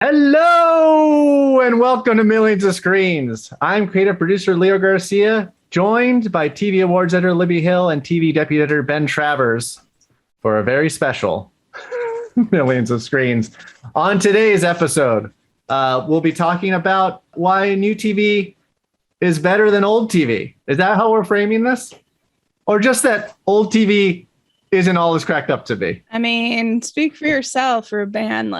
Hello and welcome to Millions of Screens. I'm creative producer Leo Garcia, joined by TV Awards editor Libby Hill and TV deputy editor Ben Travers for a very special Millions of Screens. On today's episode, we'll be talking about why new TV is better than old TV. Is that how we're framing this? Or just that old TV isn't all it's cracked up to be? I mean, speak for yourself for a band.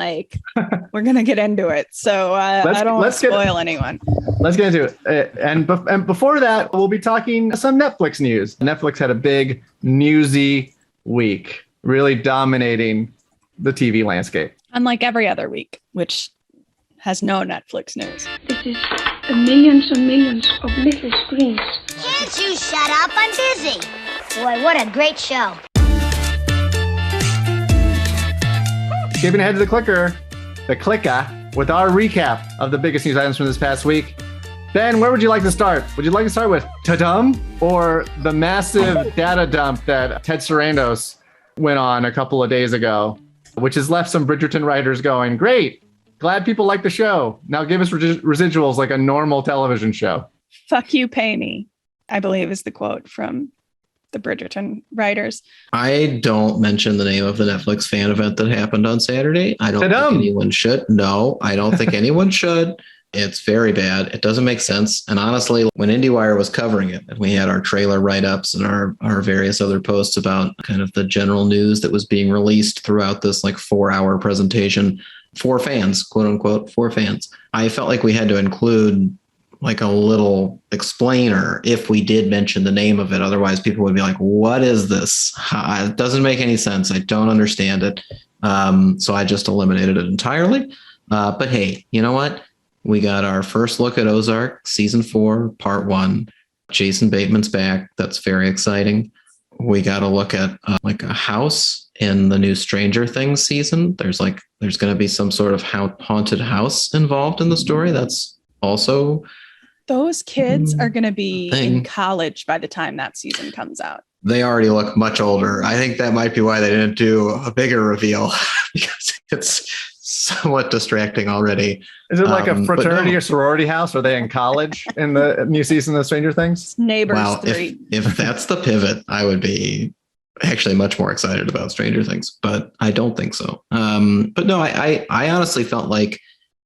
We're going to get into it. So I don't want to spoil anyone. Let's get into it. And before that, we'll be talking some Netflix news. Netflix had a big newsy week, really dominating the TV landscape. Unlike every other week, which has no Netflix news. This is millions and millions of little screens. Can't you shut up? I'm busy. Boy, what a great show. Skipping ahead to the clicker with our recap of the biggest news items from this past week. Ben, where would you like to start? Would you like to start with ta-dum or the massive data dump that Ted Sarandos went on a couple of days ago, which has left some Bridgerton writers going, great, glad people like the show. Now give us residuals like a normal television show. Fuck you, pay me, I believe is the quote from the Bridgerton writers. I don't mention the name of the Netflix fan event that happened on Saturday. I don't think anyone should. No, I don't think anyone should. It's very bad. It doesn't make sense. And honestly, when IndieWire was covering it, and we had our trailer write-ups and our various other posts about kind of the general news that was being released throughout this 4-hour presentation for fans, quote unquote, for fans, I felt like we had to include a little explainer if we did mention the name of it. Otherwise, people would be like, what is this? It doesn't make any sense. I don't understand it. So I just eliminated it entirely. But hey, you know what? We got our first look at Ozark, season 4, part 1. Jason Bateman's back. That's very exciting. We got a look at a house in the new Stranger Things season. There's going to be some sort of haunted house involved in the story. That's also... Those kids are going to be in college by the time that season comes out. They already look much older. I think that might be why they didn't do a bigger reveal because it's somewhat distracting already. Is it like a fraternity or sorority house? Are they in college in the new season of Stranger Things? Neighbors 3. If that's the pivot, I would be actually much more excited about Stranger Things, but I don't think so. But no, I honestly felt like,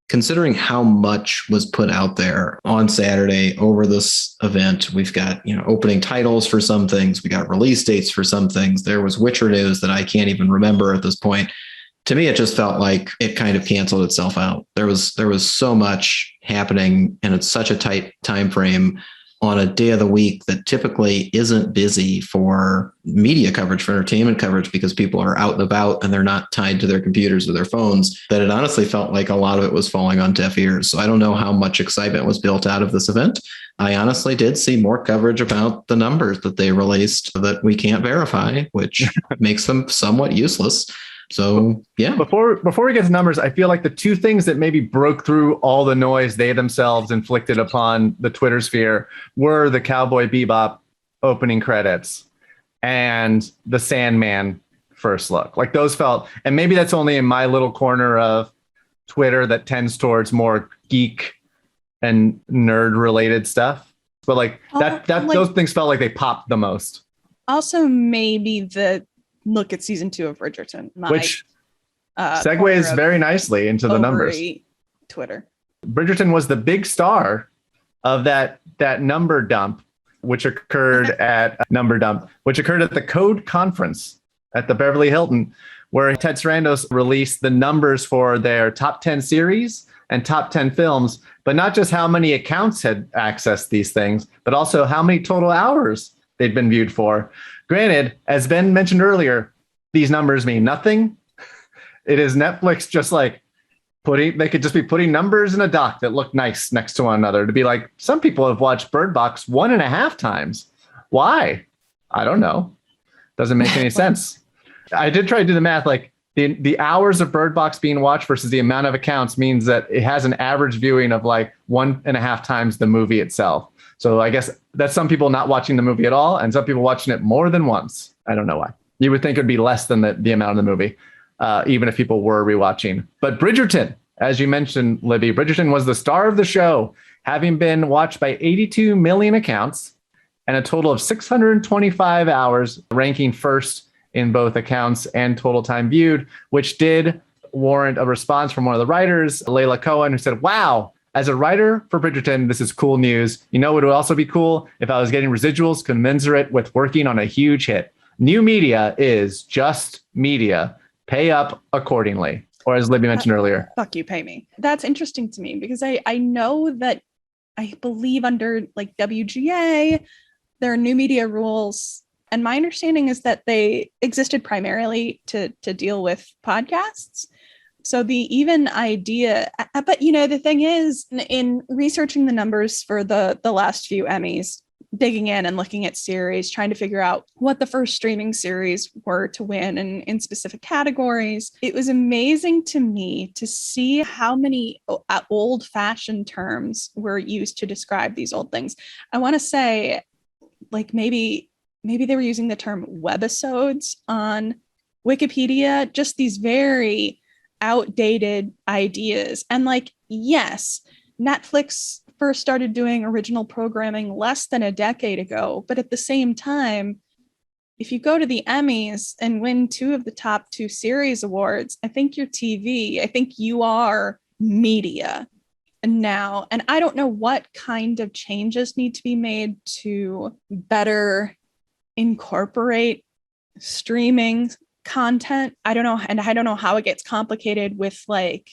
considering how much was put out there on Saturday over this event, we've got, opening titles for some things. We got release dates for some things. There was Witcher news that I can't even remember at this point. To me, it just felt like it kind of canceled itself out. There was so much happening and it's such a tight time frame on a day of the week that typically isn't busy for media coverage, for entertainment coverage, because people are out and about and they're not tied to their computers or their phones, that it honestly felt like a lot of it was falling on deaf ears. So I don't know how much excitement was built out of this event. I honestly did see more coverage about the numbers that they released that we can't verify, which makes them somewhat useless. So, yeah. Before we get to numbers, I feel like the two things that maybe broke through all the noise they themselves inflicted upon the Twitter sphere were the Cowboy Bebop opening credits and the Sandman first look. Those felt, and maybe that's only in my little corner of Twitter that tends towards more geek and nerd related stuff. But those things felt like they popped the most. Also, maybe the look at season 2 of Bridgerton, which segues very nicely into the numbers. Twitter. Bridgerton was the big star of that number dump, which occurred at the Code Conference at the Beverly Hilton, where Ted Sarandos released the numbers for their top 10 series and top 10 films, but not just how many accounts had accessed these things, but also how many total hours they'd been viewed for. Granted, as Ben mentioned earlier, these numbers mean nothing. It is Netflix just they could just be putting numbers in a doc that look nice next to one another to be like, some people have watched Bird Box 1.5 times. Why? I don't know. Doesn't make any sense. I did try to do the math, the hours of Bird Box being watched versus the amount of accounts means that it has an average viewing of 1.5 times the movie itself. So I guess that's some people not watching the movie at all, and some people watching it more than once. I don't know why. You would think it'd be less than the amount of the movie, even if people were rewatching. But Bridgerton, as you mentioned, Libby, Bridgerton was the star of the show, having been watched by 82 million accounts and a total of 625 hours, ranking first in both accounts and total time viewed, which did warrant a response from one of the writers, Layla Cohen, who said, wow, as a writer for Bridgerton, this is cool news. You know, it would also be cool if I was getting residuals commensurate with working on a huge hit. New media is just media. Pay up accordingly. Or as Libby mentioned earlier. Fuck you, pay me. That's interesting to me because I know that I believe under like WGA, there are new media rules. And my understanding is that they existed primarily to deal with podcasts. So the even idea, but the thing is, in researching the numbers for the last few Emmys, digging in and looking at series, trying to figure out what the first streaming series were to win in specific categories, it was amazing to me to see how many old-fashioned terms were used to describe these old things. I want to say, like maybe they were using the term webisodes on Wikipedia, just these very outdated ideas. And like, yes, Netflix first started doing original programming less than a decade ago, but at the same time, if you go to the Emmys and win 2 of the top 2 series awards, I think you're TV. I think you are media now. And I don't know what kind of changes need to be made to better incorporate streaming content. I don't know. And I don't know how it gets complicated with like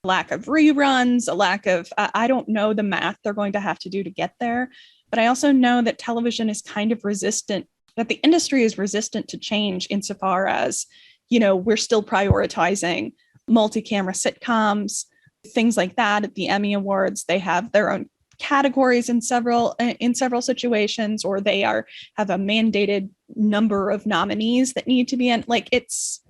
lack of reruns, a lack of, I don't know the math they're going to have to do to get there. But I also know that television is kind of resistant, that the industry is resistant to change insofar as, we're still prioritizing multi-camera sitcoms, things like that. At the Emmy Awards, they have their own categories in several situations, or they have a mandated number of nominees that need to be in. Like it's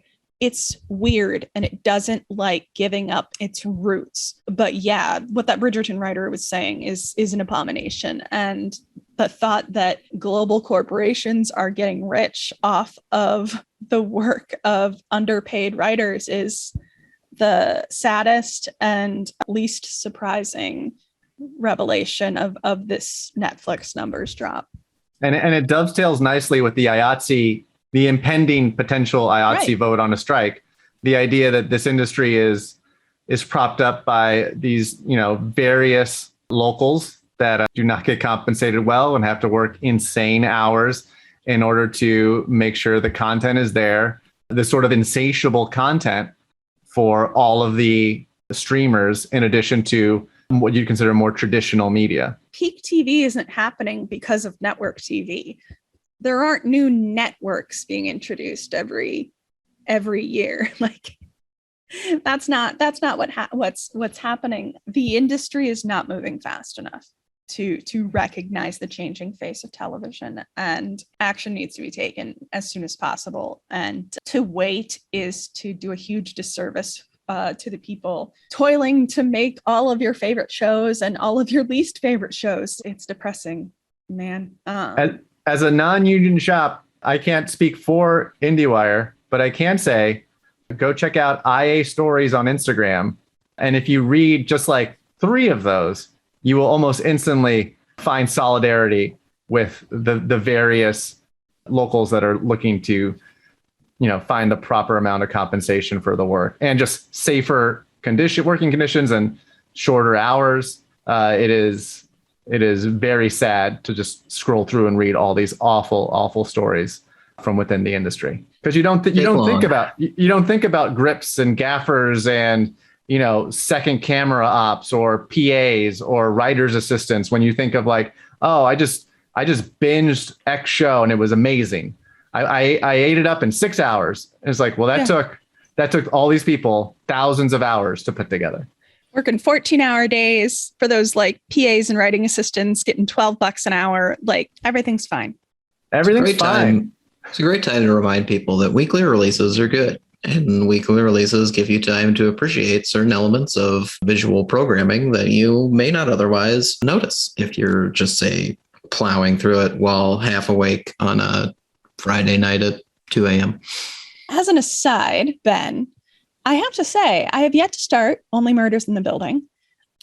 weird, and it doesn't like giving up its roots. But yeah, what that Bridgerton writer was saying is an abomination. And the thought that global corporations are getting rich off of the work of underpaid writers is the saddest and least surprising revelation of this Netflix numbers drop. And it dovetails nicely with the IATSE, the impending potential IATSE vote on a strike. The idea that this industry is propped up by these, various locals that do not get compensated well and have to work insane hours in order to make sure the content is there. This sort of insatiable content for all of the streamers, in addition to what you'd consider more traditional media. Peak TV isn't happening because of network TV. There aren't new networks being introduced every year. Like that's not what's happening. The industry is not moving fast enough to recognize the changing face of television, and action needs to be taken as soon as possible. And to wait is to do a huge disservice to the people toiling to make all of your favorite shows and all of your least favorite shows. It's depressing, man. As a non-union shop, I can't speak for IndieWire, but I can say, go check out IA Stories on Instagram. And if you read just like 3 of those, you will almost instantly find solidarity with the various locals that are looking to find the proper amount of compensation for the work and just safer working conditions and shorter hours. It is very sad to just scroll through and read all these awful stories from within the industry, because you don't think about grips and gaffers and second camera ops or PAs or writers assistants when you think of like, oh, I just binged X show and it was amazing. I ate it up in 6 hours. And it's like, well, that took all these people thousands of hours to put together. Working 14-hour days for those like PAs and writing assistants, getting $12 an hour. Like everything's fine. Everything's fine. It's a great time to remind people that weekly releases are good. And weekly releases give you time to appreciate certain elements of visual programming that you may not otherwise notice if you're just, say, plowing through it while half awake on a Friday night at 2 a.m. As an aside, Ben, I have to say, I have yet to start Only Murders in the Building.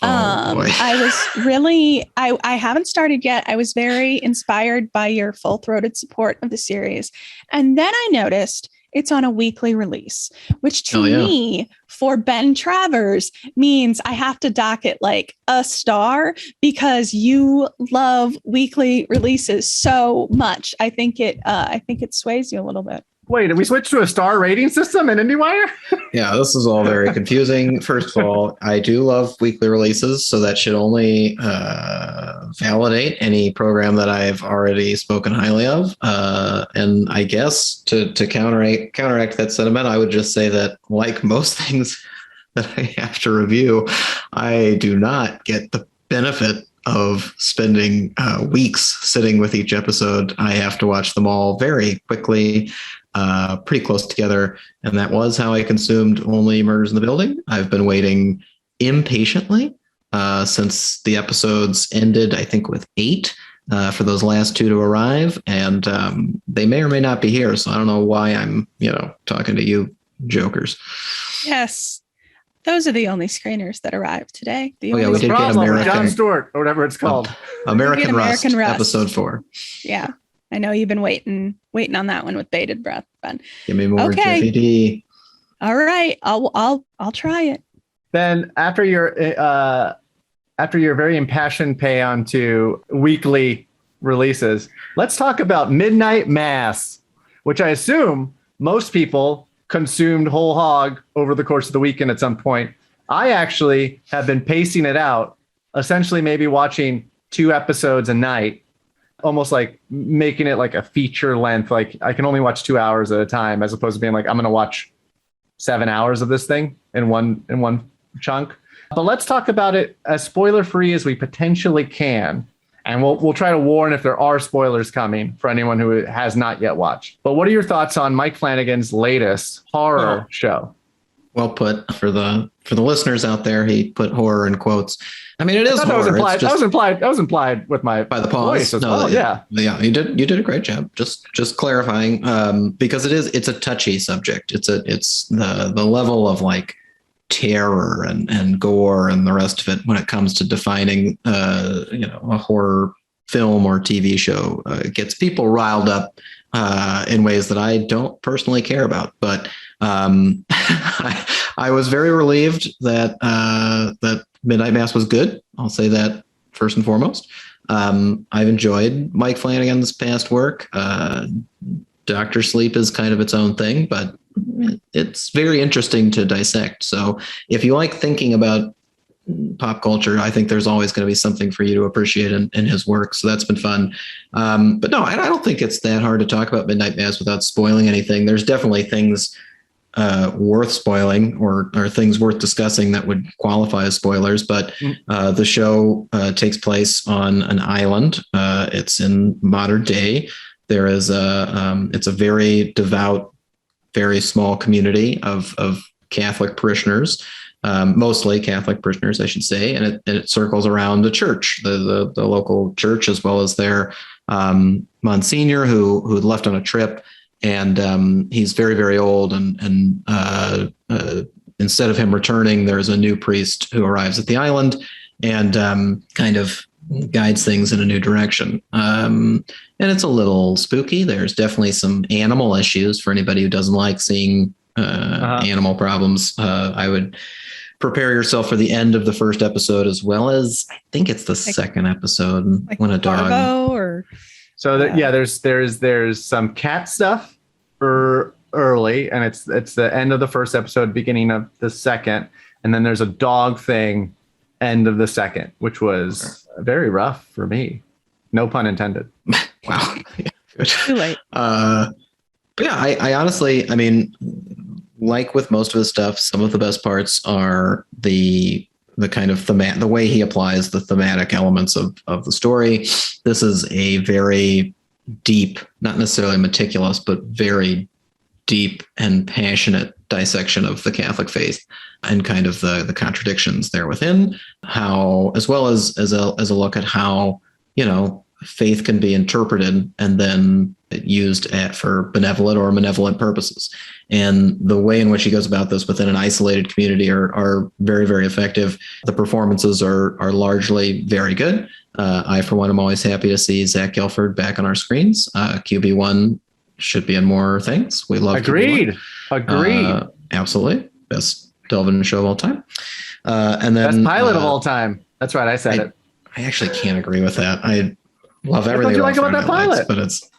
Boy. I was really, I haven't started yet. I was very inspired by your full-throated support of the series. And then I noticed it's on a weekly release, which to me, for Ben Travers, means I have to dock it like a star because you love weekly releases so much. I think it sways you a little bit. Wait, did we switch to a star rating system in IndieWire? Yeah, this is all very confusing. First of all, I do love weekly releases, so that should only validate any program that I've already spoken highly of. And I guess to counteract that sentiment, I would just say that, like most things that I have to review, I do not get the benefit of spending weeks sitting with each episode. I have to watch them all very quickly. Pretty close together. And that was how I consumed Only Murders in the Building. I've been waiting impatiently since the episodes ended, I think, with 8 for those last 2 to arrive. And they may or may not be here. So I don't know why I'm, talking to you jokers. Yes. Those are the only screeners that arrived today. We did get American John Stewart, or whatever it's called. American Rust, episode 4. Yeah. I know you've been waiting on that one with bated breath, Ben. Give me more Jeffy D. All right, I'll try it. Ben, after your very impassioned paean to weekly releases, let's talk about Midnight Mass, which I assume most people consumed whole hog over the course of the weekend at some point. I actually have been pacing it out, essentially maybe watching 2 episodes a night. Almost like making it like a feature length. Like I can only watch 2 hours at a time, as opposed to being like, I'm going to watch 7 hours of this thing in one chunk. But let's talk about it as spoiler free as we potentially can. And we'll try to warn if there are spoilers coming for anyone who has not yet watched. But what are your thoughts on Mike Flanagan's latest horror show? Well put. For the listeners out there, he put horror in quotes. I mean, it is horror. That was implied with my by the pause. Voice as well. Yeah. You did a great job. Just clarifying, because it's a touchy subject. It's the level of like terror and gore and the rest of it when it comes to defining a horror film or TV show gets people riled up in ways that I don't personally care about. But I was very relieved that Midnight Mass was good. I'll say that first and foremost. I've enjoyed Mike Flanagan's past work. Dr. Sleep is kind of its own thing, but it's very interesting to dissect. So if you like thinking about pop culture, I think there's always going to be something for you to appreciate in his work. So that's been fun. But no, I don't think it's that hard to talk about Midnight Mass without spoiling anything. There's definitely things worth spoiling or things worth discussing that would qualify as spoilers. But the show takes place on an island. It's in modern day. There is it's a very devout, very small community of Catholic parishioners, mostly Catholic parishioners, I should say, and it circles around the church, the local church, as well as their Monsignor who had left on a trip, and he's very, very old, and instead of him returning, there's a new priest who arrives at the island and kind of guides things in a new direction. And it's a little spooky. There's definitely some animal issues for anybody who doesn't like seeing animal problems. I would prepare yourself for the end of the first episode, as well as I think it's the second episode when a dog. There's some cat stuff early, and it's the end of the first episode, beginning of the second, and then there's a dog thing end of the second, which was very rough for me. No pun intended. Wow. Yeah, good. Too late. But yeah, I honestly, I mean, like with most of his stuff, some of the best parts are the kind of the way he applies the thematic elements of the story. This is a very deep, not necessarily meticulous, but very deep and passionate dissection of the Catholic faith and kind of the contradictions there within, how, as well as a look at how, faith can be interpreted and then used for benevolent or malevolent purposes. And the way in which he goes about this within an isolated community are very, very effective. The performances are largely very good. I, for one, am always happy to see Zach Gelford back on our screens. QB1 should be in more things. We love Agreed. Agreed. Absolutely. Best Delvin show of all time. And then best pilot of all time. That's right. I said it. I actually can't agree with that. I love everything you like about that pilot, but it's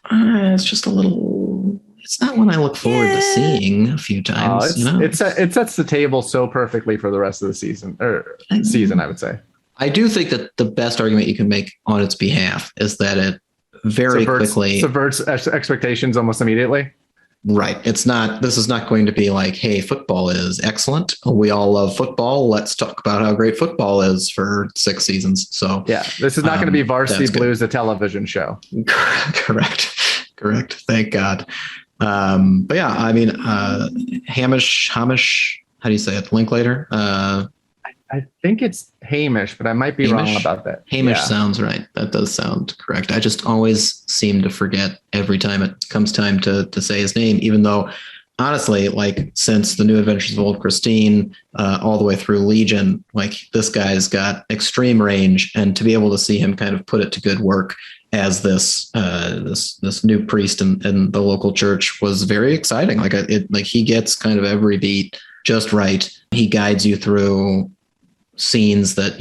just a little. It's not one I look forward to seeing a few times. It sets the table so perfectly for the rest of the season, I would say. I do think that the best argument you can make on its behalf is that it very quickly subverts expectations almost immediately. Right. This is not going to be like, hey, football is excellent. We all love football. Let's talk about how great football is for 6 seasons. So yeah, this is not going to be Varsity Blues, a television show. Correct. Thank God. But yeah, I mean, Hamish, how do you say it? Linklater? I think it's Hamish, but I might be wrong about that. Hamish sounds right. That does sound correct. I just always seem to forget every time it comes time to say his name, even though honestly, like since The New Adventures of Old Christine, all the way through Legion, like this guy's got extreme range, and to be able to see him kind of put it to good work as this new priest in the local church was very exciting. Like he gets kind of every beat just right. He guides you through scenes that,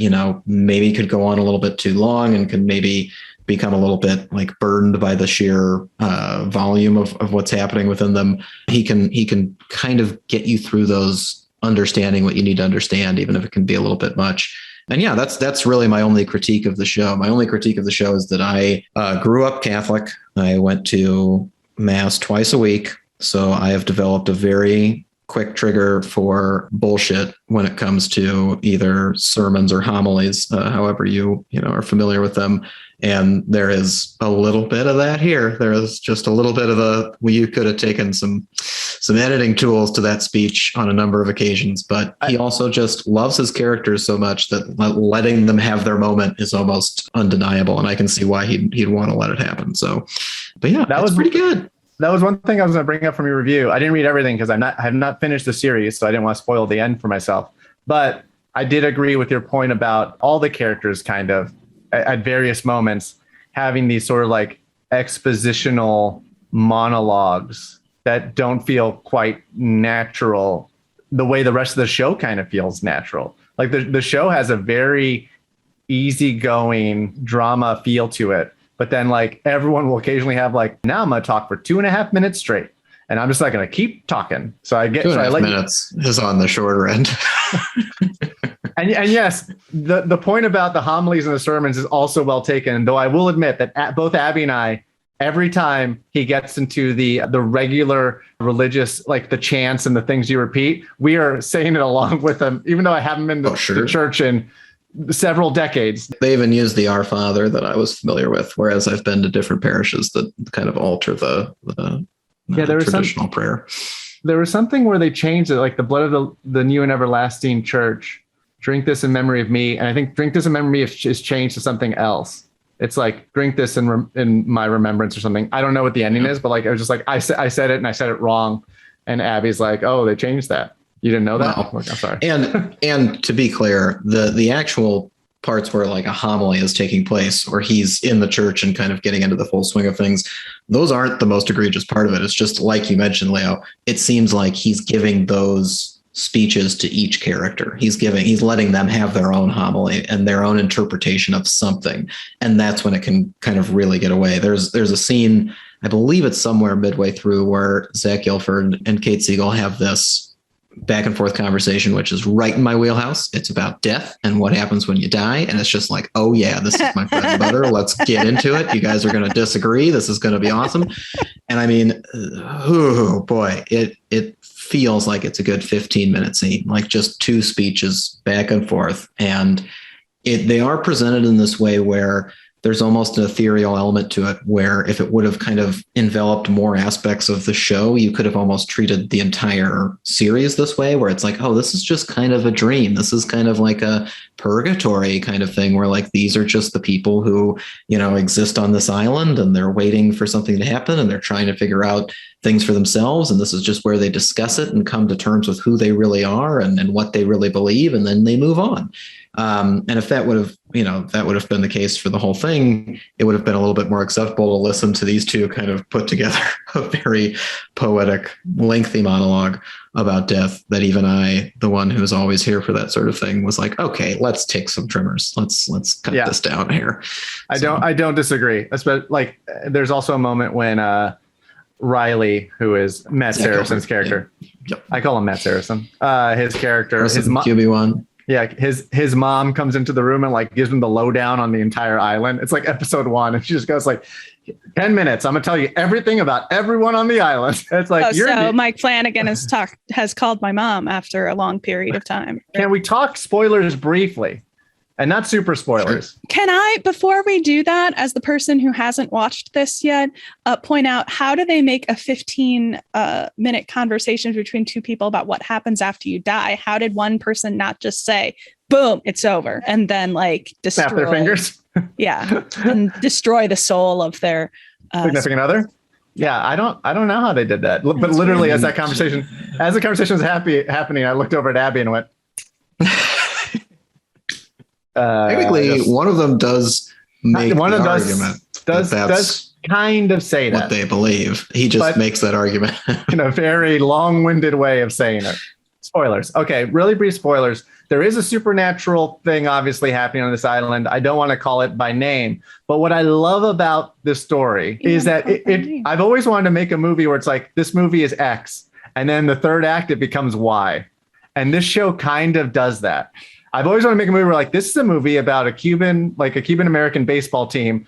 maybe could go on a little bit too long and could maybe become a little bit like burdened by the sheer volume of what's happening within them. He can kind of get you through those, understanding what you need to understand, even if it can be a little bit much. And yeah, that's really my only critique of the show. My only critique of the show is that I grew up Catholic. I went to mass twice a week. So I have developed a very quick trigger for bullshit when it comes to either sermons or homilies, however you are familiar with them. And there is a little bit of that here. There is just a little bit of you could have taken some editing tools to that speech on a number of occasions, but he also just loves his characters so much that letting them have their moment is almost undeniable. And I can see why he'd want to let it happen. So, but yeah, that was pretty good. That was one thing I was going to bring up from your review. I didn't read everything because I have not finished the series, so I didn't want to spoil the end for myself. But I did agree with your point about all the characters kind of at various moments having these sort of like expositional monologues that don't feel quite natural the way the rest of the show kind of feels natural. Like the show has a very easygoing drama feel to it. But then like everyone will occasionally have like, now I'm going to talk for 2.5 minutes straight. And I'm just not going to keep talking. So I get 2.5 minutes is on the shorter end. and yes, the point about the homilies and the sermons is also well taken, though I will admit that both Abby and I, every time he gets into the regular religious, like the chants and the things you repeat, we are saying it along with him, even though I haven't been to the church in several decades. They even use the Our Father that I was familiar with, whereas I've been to different parishes that kind of alter the traditional prayer. There was something where they changed it, like the blood of the new and everlasting church. Drink this in memory of me. And I think drink this in memory of is changed to something else. It's like drink this in my remembrance or something. I don't know what the ending is, but like it was just like I said it and I said it wrong. And Abby's like, oh, they changed that. You didn't know that? Wow. I'm sorry. And to be clear, the actual parts where like a homily is taking place or he's in the church and kind of getting into the full swing of things, those aren't the most egregious part of it. It's just like you mentioned, Leo, it seems like he's giving those speeches to each character. He's letting them have their own homily and their own interpretation of something. And that's when it can kind of really get away. There's a scene, I believe it's somewhere midway through, where Zach Gilford and Kate Siegel have this back and forth conversation, which is right in my wheelhouse. It's about death and what happens when you die. And it's just like, oh yeah, this is my bread and butter. Let's get into it. You guys are going to disagree. This is going to be awesome. And I mean, oh boy, it feels like it's a good 15-minute scene, like just two speeches back and forth. And they are presented in this way where there's almost an ethereal element to it where if it would have kind of enveloped more aspects of the show, you could have almost treated the entire series this way, where it's like, oh, this is just kind of a dream. This is kind of like a purgatory kind of thing where like these are just the people who, exist on this island and they're waiting for something to happen and they're trying to figure out things for themselves. And this is just where they discuss it and come to terms with who they really are and what they really believe. And then they move on. And if that would have, been the case for the whole thing, it would have been a little bit more acceptable to listen to these two kind of put together a very poetic, lengthy monologue about death that even I, the one who's always here for that sort of thing, was like, okay, let's take some trimmers. Let's cut this down here. I don't disagree. Like there's also a moment when Riley, who is Matt Saracen's character, I call him Matt Saracen, his character, his QB1. Yeah, his mom comes into the room and like gives him the lowdown on the entire island. It's like episode 1, and she just goes like, 10 minutes. I'm gonna tell you everything about everyone on the island. It's like Mike Flanagan has called my mom after a long period of time. Can we talk spoilers briefly? And not super spoilers. Sure. Can I, before we do that, as the person who hasn't watched this yet, point out how do they make a 15-minute conversation between two people about what happens after you die? How did one person not just say, boom, it's over, and then like destroy snap their fingers? Yeah, and destroy the soul of their significant other? Yeah, I don't know how they did that. But That's literally, weird. as the conversation was happening, I looked over at Abby and went. Technically, one of them does make the argument. Does kind of say what they believe. He just makes that argument in a very long-winded way of saying it. Spoilers. Okay, really brief spoilers. There is a supernatural thing obviously happening on this island. I don't want to call it by name, but what I love about this story is that I've always wanted to make a movie where it's like, this movie is X, and then the third act, it becomes Y. And this show kind of does that. I've always wanted to make a movie where like, this is a movie about a Cuban American baseball team,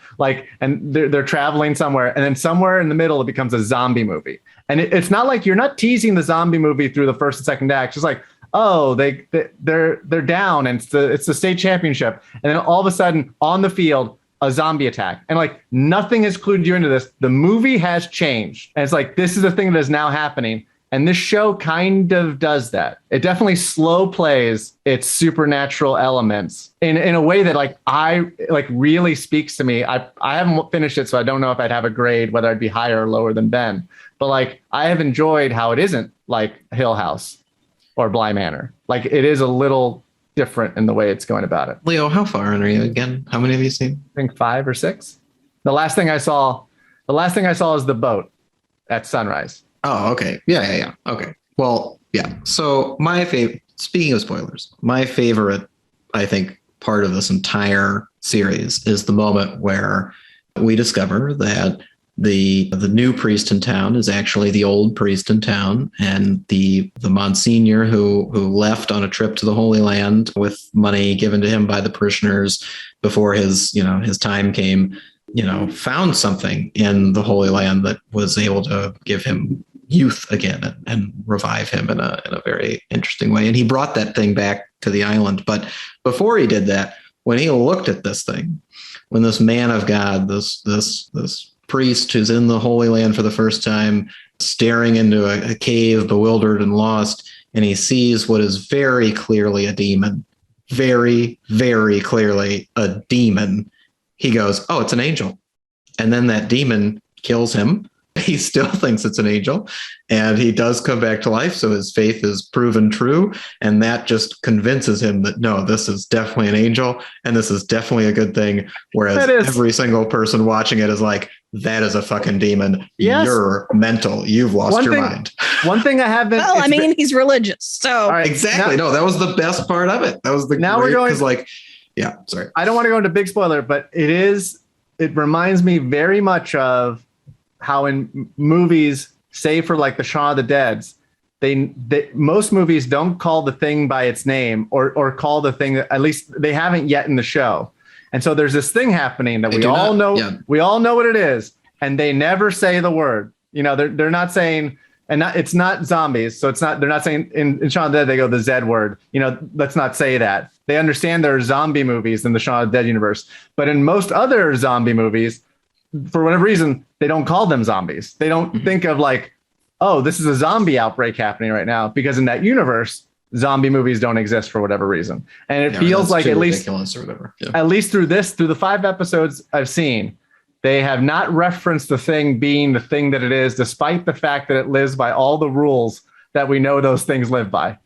and they're traveling somewhere, and then somewhere in the middle, it becomes a zombie movie. And it's not like you're not teasing the zombie movie through the first and second act. It's just like, oh, they're down, and it's the state championship, and then all of a sudden on the field, a zombie attack, and like nothing has clued you into this. The movie has changed, and it's like, this is a thing that is now happening. And this show kind of does that. It definitely slow plays its supernatural elements in a way that really speaks to me. I haven't finished it, so I don't know if I'd have a grade, whether I'd be higher or lower than Ben. But like, I have enjoyed how it isn't like Hill House or Bly Manor. Like, it is a little different in the way it's going about it. Leo, how far in are you again? How many have you seen? I think 5 or 6. The last thing I saw is the boat at sunrise. Oh, okay. Yeah. Okay. Well, yeah. So speaking of spoilers, my favorite, I think, part of this entire series is the moment where we discover that the new priest in town is actually the old priest in town, and the Monsignor who left on a trip to the Holy Land with money given to him by the parishioners before his time came, found something in the Holy Land that was able to give him youth again and revive him in a very interesting way. And he brought that thing back to the island. But before he did that, when he looked at this thing, when this man of God, this priest who's in the Holy Land for the first time, staring into a cave, bewildered and lost, and he sees what is very clearly a demon, very, very clearly a demon, he goes, oh, it's an angel. And then that demon kills him. He still thinks it's an angel, and he does come back to life. So his faith is proven true. And that just convinces him that, no, this is definitely an angel, and this is definitely a good thing. Whereas every single person watching it is like, that is a fucking demon. Yes. You're mental. You've lost your mind. One thing I have been. Well, I mean, he's religious. So right, exactly. That was the best part of it. That was the now we're going sorry. I don't want to go into big spoiler, but it reminds me very much of how in movies, say for like the Shaun of the Deads, they most movies don't call the thing by its name or call the thing that, at least they haven't yet in the show. And so there's this thing happening that we all know what it is, and they never say the word. They're not saying and it's not zombies. So they're not saying in Shaun of the Dead, they go the Z word. Let's not say that. They understand there are zombie movies in the Shaun of the Dead universe. But in most other zombie movies, for whatever reason, they don't call them zombies. They don't think of like, oh, this is a zombie outbreak happening right now, because in that universe, zombie movies don't exist for whatever reason. And it feels like at least through the 5 episodes I've seen, they have not referenced the thing being the thing that it is, despite the fact that it lives by all the rules that we know those things live by.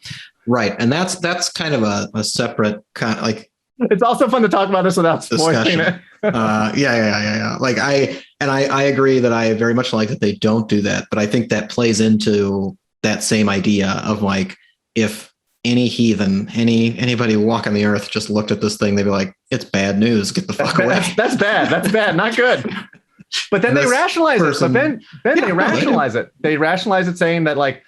Right. And that's kind of a separate kind of like. It's also fun to talk about this without spoiling it. Yeah. Like I agree that I very much like that they don't do that, but I think that plays into that same idea of like, if any heathen, anybody walking the earth just looked at this thing, they'd be like, it's bad news. Get the fuck away. That's bad. That's bad. Not good. But then they rationalize it. But then they rationalize it. They rationalize it saying that like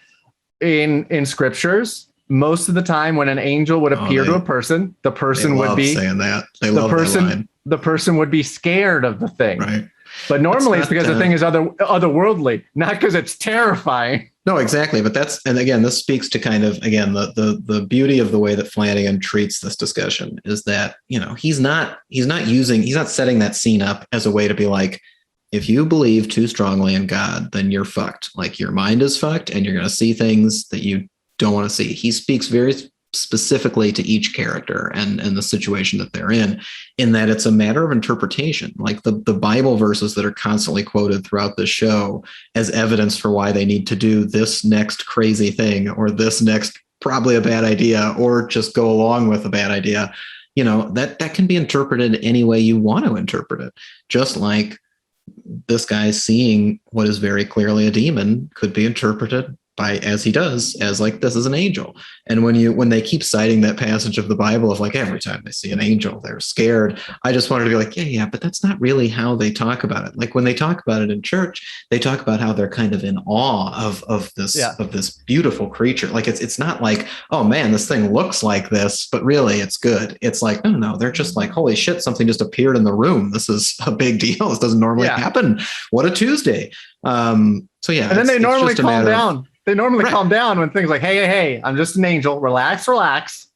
in scriptures, most of the time when an angel would appear to a person, the person would be saying that. They love that line. The person would be scared of the thing. Right. But normally it's because the thing is otherworldly, not because it's terrifying. No, exactly. But and again, this speaks to kind of, again, the beauty of the way that Flanagan treats this discussion is that, he's not setting that scene up as a way to be like, if you believe too strongly in God, then you're fucked. Like your mind is fucked and you're going to see things that you don't want to see. He speaks very specifically to each character and the situation that they're in that it's a matter of interpretation. Like the Bible verses that are constantly quoted throughout the show as evidence for why they need to do this next crazy thing or this next probably a bad idea or just go along with a bad idea. That can be interpreted any way you want to interpret it. Just like this guy seeing what is very clearly a demon could be interpreted as he does, as like, this is an angel. And when they keep citing that passage of the Bible of like, every time they see an angel, they're scared. I just wanted to be like, yeah, but that's not really how they talk about it. Like when they talk about it in church, they talk about how they're kind of in awe of this beautiful creature. Like it's not like, oh man, this thing looks like this, but really it's good. It's like, no, they're just like, holy shit, something just appeared in the room. This is a big deal. This doesn't normally happen. What a Tuesday. So yeah. And then they normally calm down. They normally calm down when things like, hey, I'm just an angel. Relax.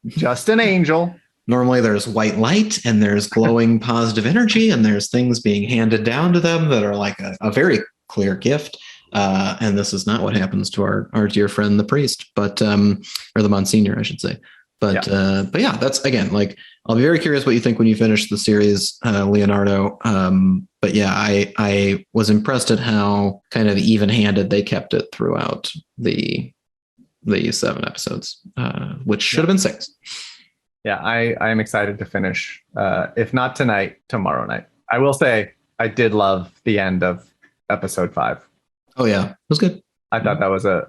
Just an angel. Normally there's white light and there's glowing positive energy and there's things being handed down to them that are like a very clear gift. And this is not what happens to our dear friend, the priest, or the Monsignor, I should say. But yeah, that's again, like, I'll be very curious what you think when you finish the series, Leonardo. But yeah, I was impressed at how kind of even-handed they kept it throughout the 7 episodes, which should have been 6. Yeah, I am excited to finish. If not tonight, tomorrow night. I will say I did love the end of episode 5. Oh yeah, it was good. I thought that was a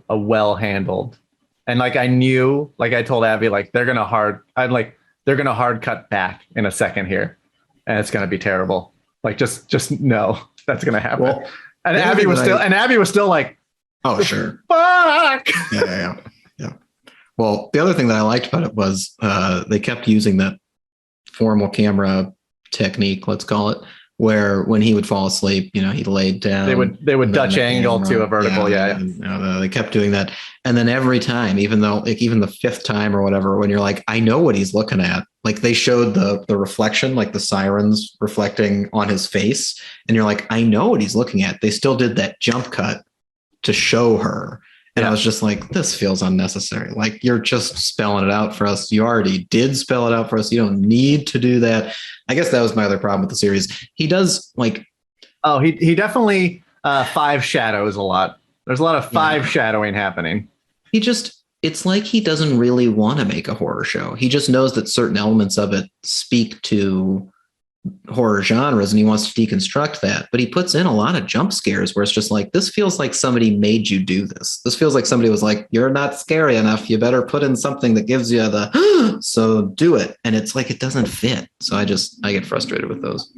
well handled, and like I knew, like I told Abby, like they're gonna hard cut back in a second here, and it's gonna be terrible. Like just know that's gonna happen. Well, and Abby was still like, oh sure, fuck. Yeah. Well, the other thing that I liked about it was they kept using that formal camera technique, let's call it, where when he would fall asleep, he laid down. They would Dutch angle to a vertical, yeah. And, they kept doing that, and then every time, even though like even the 5th time or whatever, when you're like, I know what he's looking at. Like they showed the reflection, like the sirens reflecting on his face, and you're like, I know what he's looking at. They still did that jump cut to show her. And I was just like, this feels unnecessary. Like you're just spelling it out for us. You already did spell it out for us. You don't need to do that. I guess that was my other problem with the series. He does like, he definitely 5 shadows a lot. There's a lot of 5 shadowing happening. It's like he doesn't really want to make a horror show. He just knows that certain elements of it speak to horror genres and he wants to deconstruct that, but he puts in a lot of jump scares where it's just like, this feels like somebody made you do this. This feels like somebody was like, you're not scary enough. You better put in something that gives you the, so do it. And it's like, it doesn't fit. So I get frustrated with those.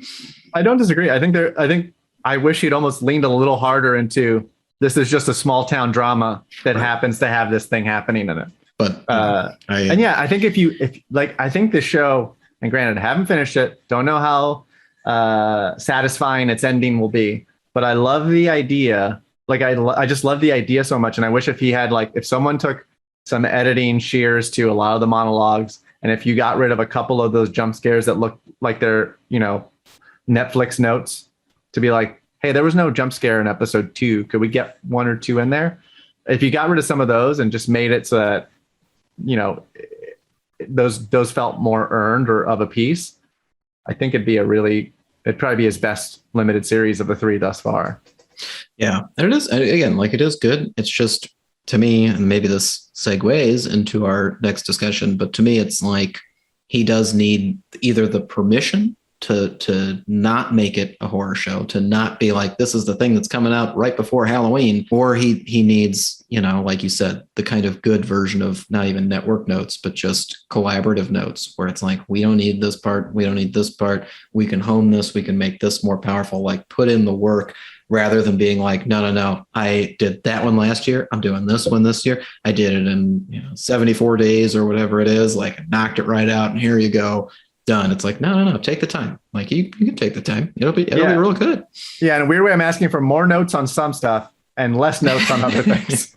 I don't disagree. I wish he'd almost leaned a little harder into, this is just a small town drama that happens to have this thing happening in it. But I think I think this show, and granted, I haven't finished it, don't know how satisfying its ending will be, but I love the idea Like I just love the idea so much, and I wish if someone took some editing shears to a lot of the monologues, and if you got rid of a couple of those jump scares that look like they're Netflix notes, to be like, hey, there was no jump scare in episode 2. Could we get 1 or 2 in there? If you got rid of some of those and just made it so that those felt more earned or of a piece, I think it'd probably be his best limited series of the 3 thus far. Yeah, and it is, again, like, it is good. It's just, to me, and maybe this segues into our next discussion, but to me, it's like he does need either the permission to not make it a horror show, to not be like, this is the thing that's coming out right before Halloween, or he needs, like you said, the kind of good version of not even network notes, but just collaborative notes, where it's like, we don't need this part, we don't need this part, we can hone this, we can make this more powerful, like, put in the work, rather than being like, no, I did that one last year, I'm doing this one this year, I did it in 74 days or whatever it is, like, I knocked it right out, and here you go, done. It's like, no, take the time. Like, you can take the time. It'll be real good. Yeah, in a weird way, I'm asking for more notes on some stuff and less notes on other things.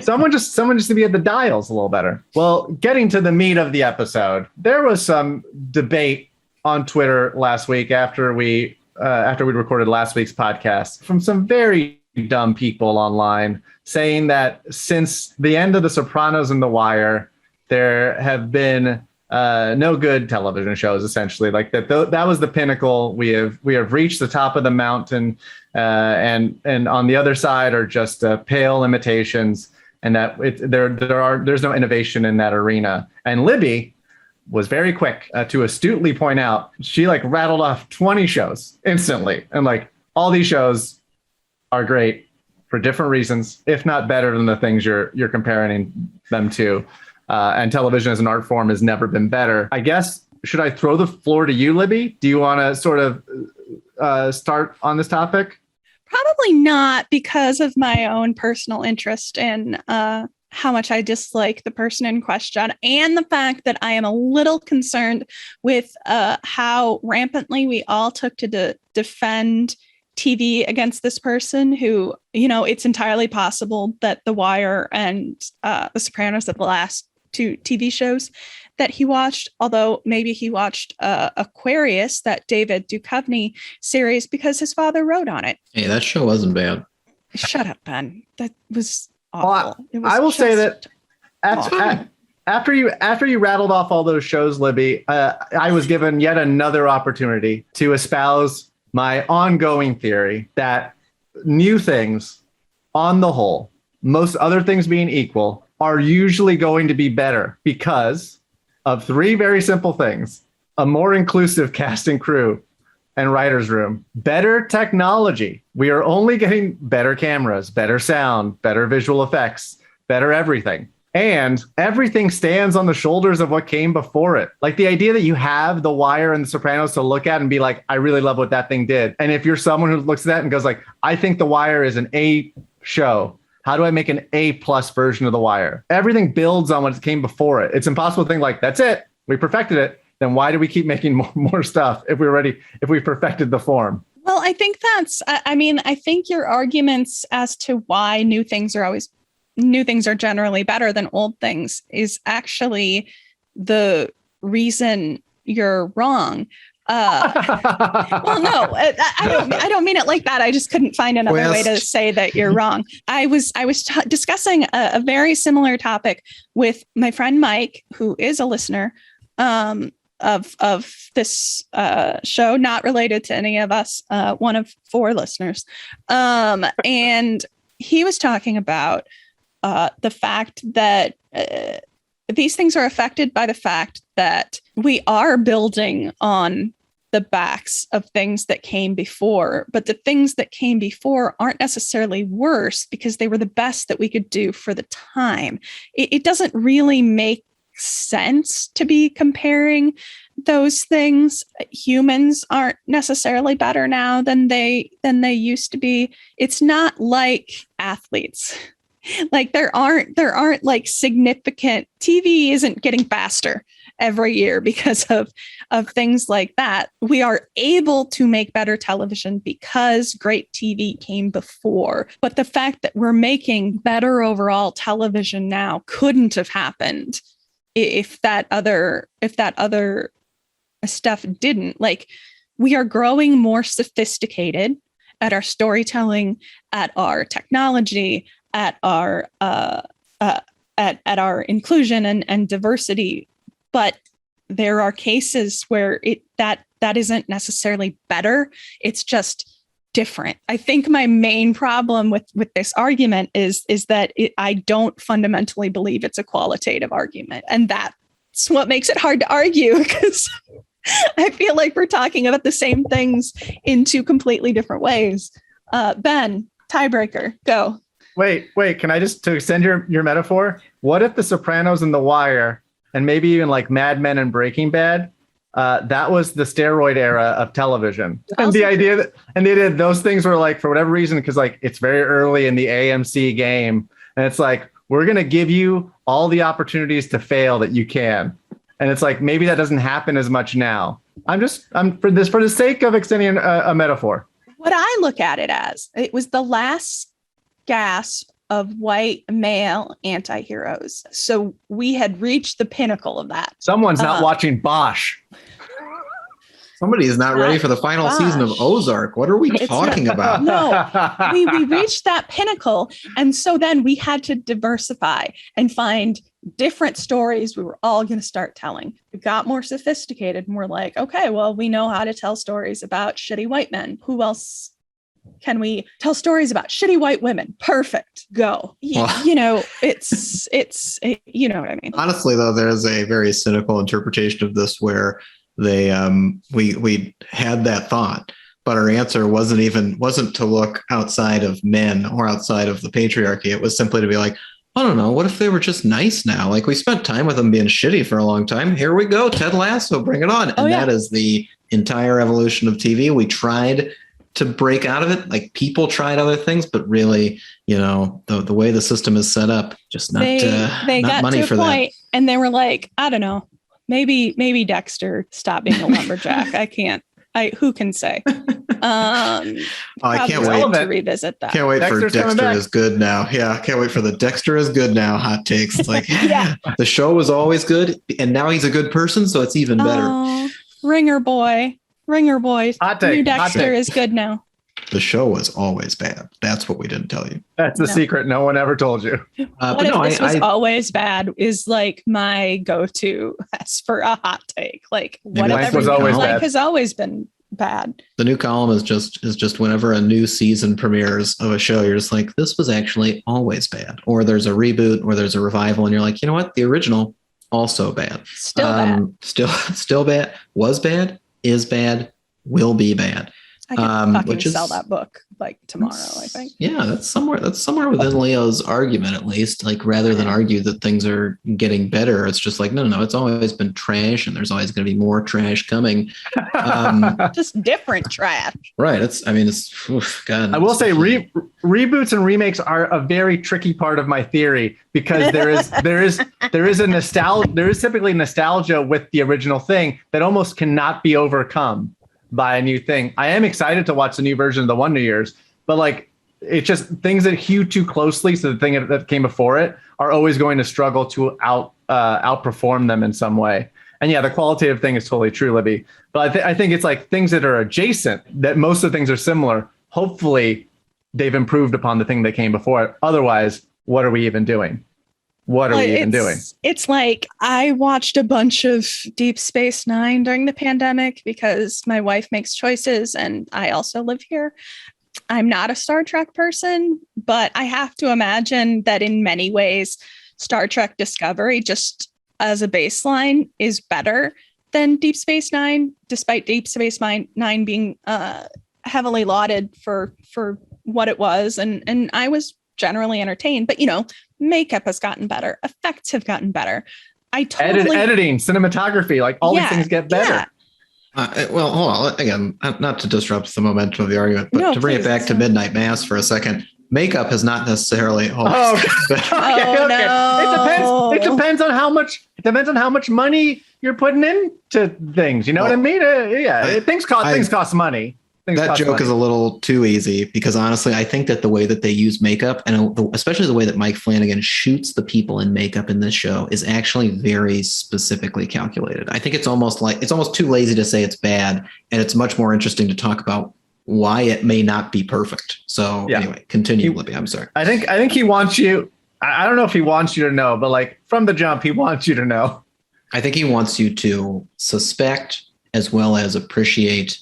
Someone just to be at the dials a little better. Well, getting to the meat of the episode, there was some debate on Twitter last week after we recorded last week's podcast from some very dumb people online saying that since the end of The Sopranos and The Wire, there have been no good television shows, essentially. Like that was the pinnacle. We have reached the top of the mountain, and on the other side are just pale imitations, and that there's no innovation in that arena. And Libby was very quick to astutely point out, she rattled off 20 shows instantly, and all these shows are great for different reasons, if not better than the things you're comparing them to. And television as an art form has never been better. I guess, should I throw the floor to you, Libby? Do you want to sort of start on this topic? Probably not, because of my own personal interest in how much I dislike the person in question, and the fact that I am a little concerned with how rampantly we all took to defend TV against this person who, it's entirely possible that The Wire and The Sopranos are the last 2 TV shows that he watched, although maybe he watched Aquarius, that David Duchovny series, because his father wrote on it. Hey, that show wasn't bad. Shut up, Ben. That was awful. Well, I will say that after you rattled off all those shows, Libby, I was given yet another opportunity to espouse my ongoing theory that new things, on the whole, most other things being equal, are usually going to be better because of 3 very simple things: a more inclusive cast and crew and writer's room, better technology. We are only getting better cameras, better sound, better visual effects, better everything. And everything stands on the shoulders of what came before it. Like the idea that you have The Wire and The Sopranos to look at and be like, I really love what that thing did. And if you're someone who looks at that and goes like, I think The Wire is an A show, how do I make an A+ version of The Wire? Everything builds on what came before it. It's impossible to think like, that's it, we perfected it. Then why do we keep making more stuff if we perfected the form? Well, I think I think your arguments as to why new things are generally better than old things is actually the reason you're wrong. Well, no, I don't mean it like that. I just couldn't find another way to say that you're wrong. I was discussing a very similar topic with my friend Mike, who is a listener of this show, not related to any of us, one of 4 listeners, and he was talking about the fact that these things are affected by the fact that we are building on the backs of things that came before, but the things that came before aren't necessarily worse because they were the best that we could do for the time. It doesn't really make sense to be comparing those things. Humans aren't necessarily better now than they used to be. It's not like athletes. Like there aren't like significant, TV isn't getting faster every year because of things like that. We are able to make better television because great TV came before. But the fact that we're making better overall television now couldn't have happened if that other stuff didn't. Like, we are growing more sophisticated at our storytelling, at our technology, at our at our inclusion and diversity. But there are cases where that isn't necessarily better. It's just different. I think my main problem with this argument is that I don't fundamentally believe it's a qualitative argument, and that's what makes it hard to argue, because I feel like we're talking about the same things in two completely different ways. Ben, tiebreaker, go. Wait, can I just, to extend your metaphor, what if The Sopranos and The Wire, and maybe even like Mad Men and Breaking Bad, that was the steroid era of television? And the idea that, and they did those things were like, for whatever reason, because like it's very early in the AMC game, and it's like, we're going to give you all the opportunities to fail that you can. And it's like, maybe that doesn't happen as much now. I'm for the sake of extending a metaphor. What I look at it as, it was the last gasp of white male anti-heroes. So we had reached the pinnacle of that. Someone's not watching Bosch. Somebody is not ready for the final season of Ozark. What are we talking about? No, we reached that pinnacle. And so then we had to diversify and find different stories we were all going to start telling. We got more sophisticated and we're like, okay, well, we know how to tell stories about shitty white men. Who else can we tell stories about? Shitty white women. Perfect. Go. You know, it's you know what I mean? Honestly, though, there's a very cynical interpretation of this where they we had that thought, but our answer wasn't to look outside of men or outside of the patriarchy. It was simply to be like, I don't know, what if they were just nice now? Like, we spent time with them being shitty for a long time. Here we go, Ted Lasso, bring it on. And that is the entire evolution of TV. We tried to break out of it. Like, people tried other things, but really, you know, the way the system is set up, just not they not got money to a for point, that. and they were like, I don't know, maybe Dexter stopped being a lumberjack. Who can say? I can't wait to revisit that. Can't wait Dexter's for Dexter is good now. Yeah, can't wait for the Dexter is good now hot takes. It's like, the show was always good, and now he's a good person, so it's even better. Oh, Ringer boy. Hot take. New Dexter is good now. The show was always bad. That's what we didn't tell you. That's the secret no one ever told you. What if this was always bad is like my go-to as for a hot take. Like, what if everything life has always been bad? The new column is just whenever a new season premieres of a show, you're just like, this was actually always bad. Or there's a reboot or there's a revival, and you're like, you know what? The original, also bad. Still bad. Still bad. Was bad, is bad, will be bad. I can fucking sell that book like tomorrow, I think. Yeah, that's somewhere within Leo's argument, at least. Like, rather than argue that things are getting better, it's just like, no, it's always been trash, and there's always going to be more trash coming. Just different trash. Right. God. I will say reboots and remakes are a very tricky part of my theory, because there is typically nostalgia with the original thing that almost cannot be overcome by a new thing. I am excited to watch the new version of the Wonder Years, but like, it's just things that hew too closely to the thing that came before it are always going to struggle to outperform them in some way. And yeah, the qualitative thing is totally true, Libby. But I think it's like things that are adjacent, that most of the things are similar. Hopefully they've improved upon the thing that came before it. Otherwise, what are we even doing? What are we even doing? It's like, I watched a bunch of Deep Space Nine during the pandemic because my wife makes choices and I also live here. I'm not a Star Trek person, but I have to imagine that in many ways, Star Trek Discovery, just as a baseline, is better than Deep Space Nine, despite Deep Space Nine being heavily lauded for what it was. And I was generally entertained, but makeup has gotten better, effects have gotten better. Editing, cinematography, like all these things get better. Well, hold on. Again, not to disrupt the momentum of the argument, but to bring it back to Midnight Mass for a second, makeup has not necessarily always Oh, no. It depends on how much money you're putting into things. You know what I mean? Things cost money. That joke is a little too easy because honestly, I think that the way that they use makeup and especially the way that Mike Flanagan shoots the people in makeup in this show is actually very specifically calculated. I think it's almost too lazy to say it's bad, and it's much more interesting to talk about why it may not be perfect. So anyway, continue, Libby. I'm sorry. I think he wants you. I don't know if he wants you to know, but like from the jump, he wants you to know. I think he wants you to suspect as well as appreciate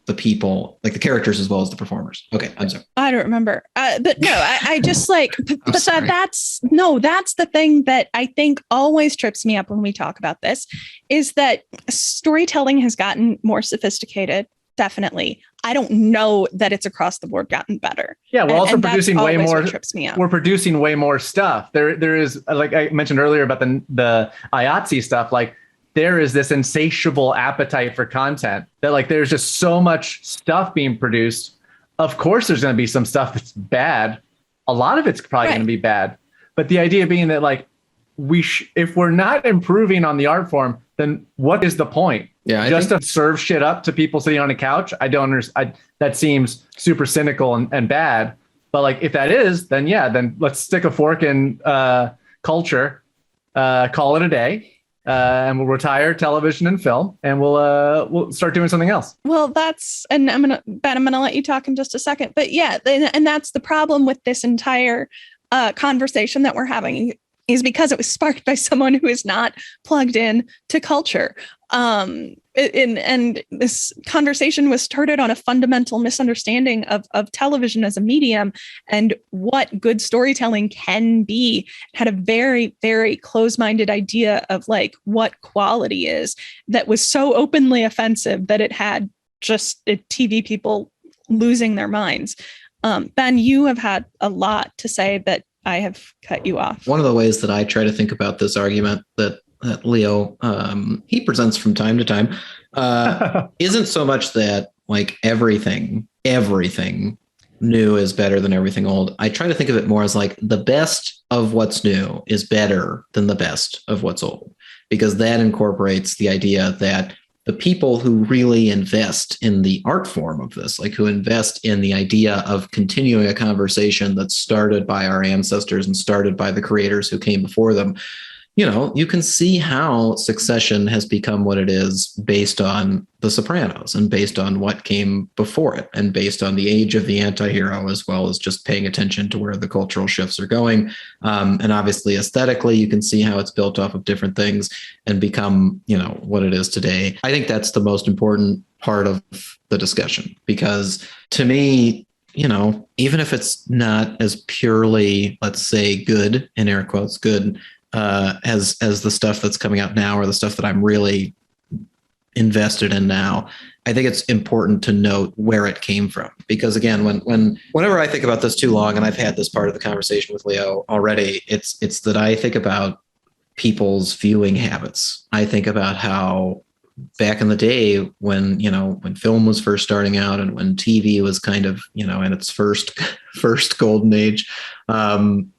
the people, like the characters as well as the performers. Okay, I'm sorry. I don't remember. But no, I just like, but that's the thing that I think always trips me up when we talk about this is that storytelling has gotten more sophisticated. Definitely. I don't know that it's across the board gotten better. Yeah, we're also producing way more. Trips me up. We're producing way more stuff. There is, like I mentioned earlier about the IATSE stuff, like there is this insatiable appetite for content that like there's just so much stuff being produced. Of course, there's going to be some stuff that's bad. A lot of it's probably going to be bad. But the idea being that like if we're not improving on the art form, then what is the point? Yeah, to serve shit up to people sitting on a couch. I don't understand. That seems super cynical and bad. But like if that is, then let's stick a fork in culture, call it a day. And we'll retire television and film, and we'll start doing something else. Well, and I'm gonna let you talk in just a second. But yeah, and that's the problem with this entire conversation that we're having is because it was sparked by someone who is not plugged in to culture. And this conversation was started on a fundamental misunderstanding of television as a medium and what good storytelling can be. It had a very, very close-minded idea of like what quality is that was so openly offensive that it had just TV people losing their minds. Ben, you have had a lot to say that I have cut you off. One of the ways that I try to think about this argument that Leo he presents from time to time isn't so much that like everything new is better than everything old. I try to think of it more as like the best of what's new is better than the best of what's old, because that incorporates the idea that the people who really invest in the art form of this, like who invest in the idea of continuing a conversation that's started by our ancestors and started by the creators who came before them, you know, you can see how Succession has become what it is based on The Sopranos and based on what came before it and based on the age of the antihero, as well as just paying attention to where the cultural shifts are going. And obviously aesthetically, you can see how it's built off of different things and become, you know, what it is today. I think that's the most important part of the discussion, because to me, you know, even if it's not as purely, let's say, good, in air quotes, good, as the stuff that's coming out now or the stuff that I'm really invested in now, I think it's important to note where it came from. Because again, whenever I think about this too long, and I've had this part of the conversation with Leo already, it's that I think about people's viewing habits. I think about how back in the day when film was first starting out and when TV was kind of, you know, in its first golden age,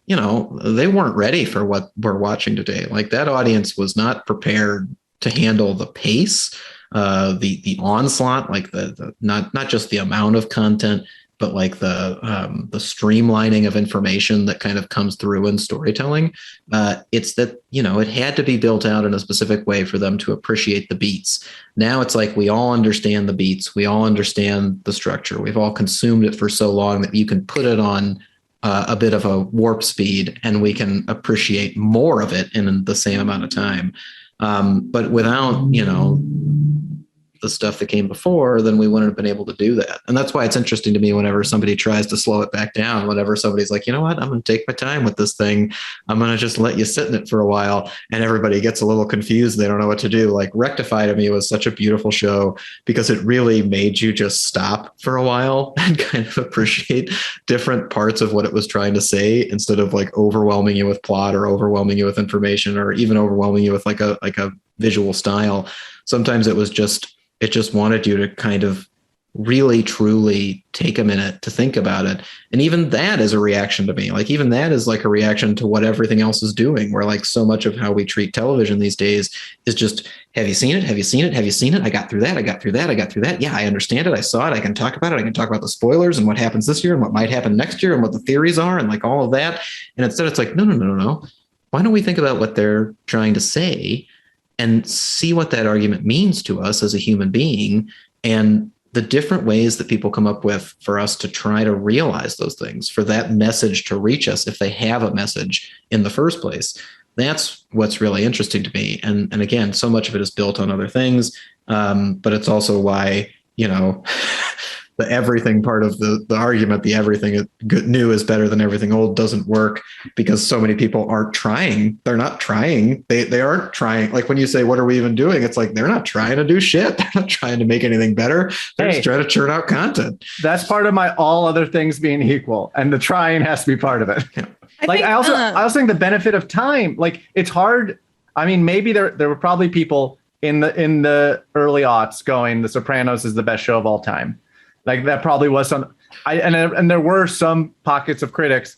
you know, they weren't ready for what we're watching today. Like that audience was not prepared to handle the pace, the onslaught, like the not just the amount of content, but like the streamlining of information that kind of comes through in storytelling. It's that, you know, it had to be built out in a specific way for them to appreciate the beats. Now it's like we all understand the beats. We all understand the structure. We've all consumed it for so long that you can put it on a bit of a warp speed and we can appreciate more of it in the same amount of time. But without, you know, the stuff that came before, then we wouldn't have been able to do that. And that's why it's interesting to me whenever somebody tries to slow it back down, whenever somebody's like, you know what, I'm going to take my time with this thing. I'm going to just let you sit in it for a while. And everybody gets a little confused. They don't know what to do. Like Rectify to me was such a beautiful show because it really made you just stop for a while and kind of appreciate different parts of what it was trying to say, instead of like overwhelming you with plot or overwhelming you with information or even overwhelming you with like a visual style. Sometimes it just wanted you to kind of really truly take a minute to think about it. And even that is a reaction to me. Like even that is like a reaction to what everything else is doing, where like so much of how we treat television these days is just, have you seen it? Have you seen it? Have you seen it? I got through that. I got through that. I got through that. Yeah, I understand it. I saw it. I can talk about it. I can talk about the spoilers and what happens this year and what might happen next year and what the theories are and like all of that. And instead it's like, no. Why don't we think about what they're trying to say and see what that argument means to us as a human being, and the different ways that people come up with for us to try to realize those things, for that message to reach us if they have a message in the first place. That's what's really interesting to me. And again, so much of it is built on other things, but it's also why, the everything part of the argument, the everything new is better than everything old doesn't work, because so many people aren't trying. They're not trying. They aren't trying. Like when you say, what are we even doing? It's like, they're not trying to do shit. They're not trying to make anything better. They're just trying to churn out content. That's part of my all other things being equal. And the trying has to be part of it. Yeah. I also think the benefit of time, like it's hard. I mean, maybe there were probably people in the early aughts going, The Sopranos is the best show of all time. Like that probably was some, and there were some pockets of critics,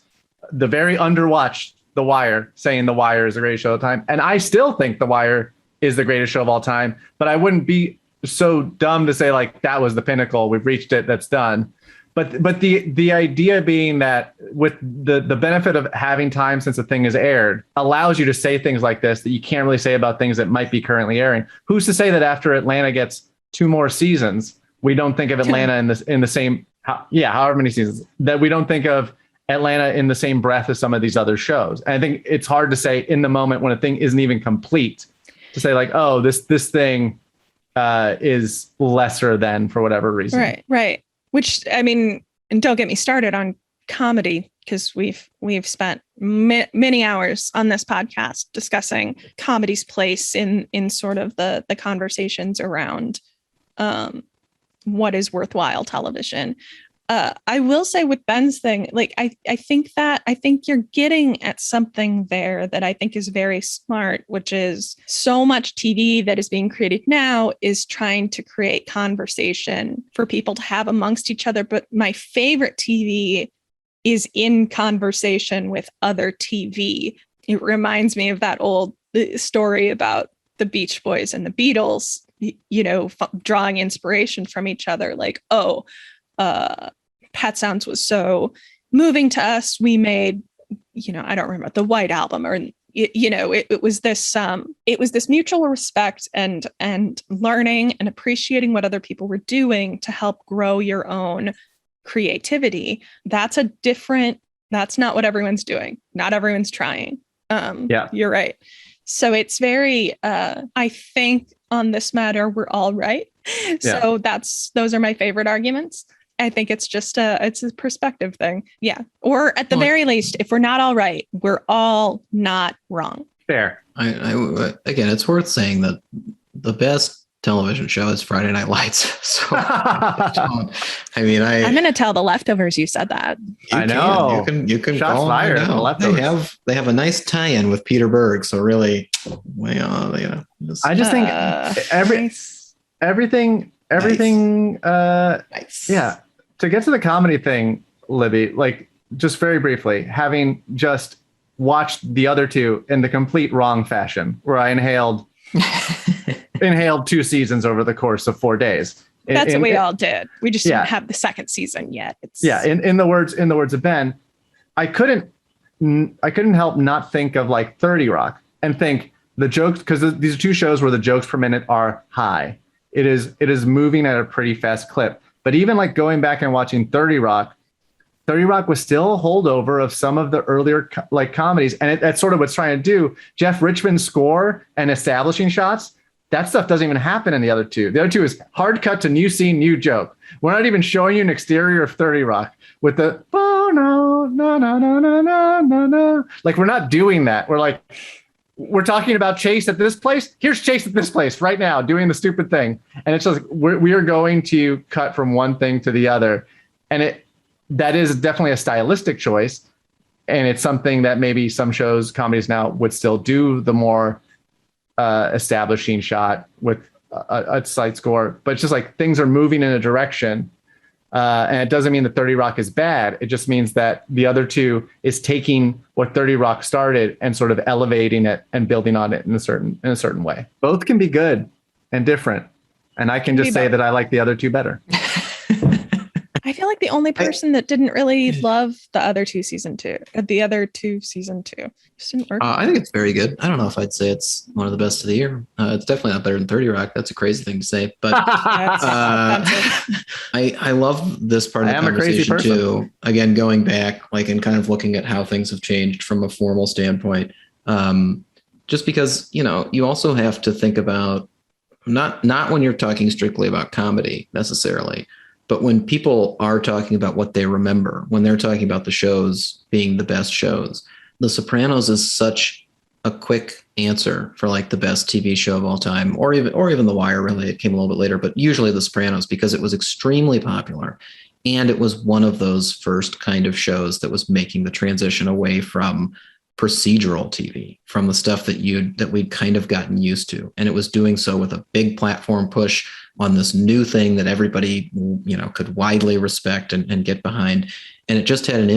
the very underwatched The Wire, saying The Wire is the greatest show of all time. And I still think The Wire is the greatest show of all time, but I wouldn't be so dumb to say like, that was the pinnacle. We've reached it. That's done. But the idea being that with the benefit of having time since the thing is aired allows you to say things like this that you can't really say about things that might be currently airing. Who's to say that after Atlanta gets 2 more seasons, we don't think of Atlanta in the same, however many seasons, that we don't think of Atlanta in the same breath as some of these other shows. And I think it's hard to say in the moment when a thing isn't even complete to say like, oh, this thing is lesser than for whatever reason. Right. Which, I mean, and don't get me started on comedy, because we've spent many hours on this podcast discussing comedy's place in sort of the conversations around what is worthwhile television. I will say with Ben's thing, like I think you're getting at something there that I think is very smart, which is so much TV that is being created now is trying to create conversation for people to have amongst each other. But my favorite TV is in conversation with other TV. It reminds me of that old story about the Beach Boys and the Beatles, drawing inspiration from each other. Like, Pet Sounds was so moving to us. We made, I don't remember, the White Album, or, it was this mutual respect and learning and appreciating what other people were doing to help grow your own creativity. That's not what everyone's doing. Not everyone's trying. You're right. So it's very, I think on this matter, we're all right. Yeah. So those are my favorite arguments. I think it's just it's a perspective thing. Yeah. Or at the very least, if we're not all right, we're all not wrong. Fair. I again, it's worth saying that the best television show is Friday Night Lights. So I'm going to tell The Leftovers you said that. I know. You can Shots call fired. They have a nice tie-in with Peter Berg. So really, I just think everything. Nice. Yeah. To get to the comedy thing, Libby, like just very briefly, having just watched the other two in the complete wrong fashion, where I inhaled 2 seasons over the course of 4 days. That's what we all did. We just didn't have the second season yet. In the words of Ben, I couldn't help not think of like 30 Rock and think the jokes, because these are 2 shows where the jokes per minute are high. It is moving at a pretty fast clip. But even like going back and watching 30 Rock was still a holdover of some of the earlier like comedies. And that's sort of what's trying to do. Jeff Richman's score and establishing shots, that stuff doesn't even happen in the other 2. The other 2 is hard cut to new scene, new joke. We're not even showing you an exterior of 30 Rock with the, oh no, no, no, no, no, no, no, no. Like we're not doing that. We're like, we're talking about Chase at this place. Here's Chase at this place right now doing the stupid thing. And it's just, we are going to cut from one thing to the other. And that is definitely a stylistic choice. And it's something that maybe some shows, comedies now would still do, the more establishing shot with a site score, but it's just like things are moving in a direction. And it doesn't mean that 30 Rock is bad. It just means that the other two is taking what 30 Rock started and sort of elevating it and building on it in a certain way. Both can be good and different. And I can just say that I like the other two better. I feel like the only person that didn't really love the other two season two just didn't work. I think it's very good. I don't know if I'd say it's one of the best of the year. It's definitely not better than 30 Rock. That's a crazy thing to say, but I love this part of the conversation too. Again, going back, like, and kind of looking at how things have changed from a formal standpoint. Just because, you also have to think about not when you're talking strictly about comedy necessarily, but when people are talking about what they remember, when they're talking about the shows being the best shows, The Sopranos is such a quick answer for like the best TV show of all time, or even The Wire. Really, it came a little bit later, but usually The Sopranos, because it was extremely popular, and it was one of those first kind of shows that was making the transition away from procedural TV, from the stuff that we'd kind of gotten used to, and it was doing so with a big platform push on this new thing that everybody, could widely respect and get behind. And it just had an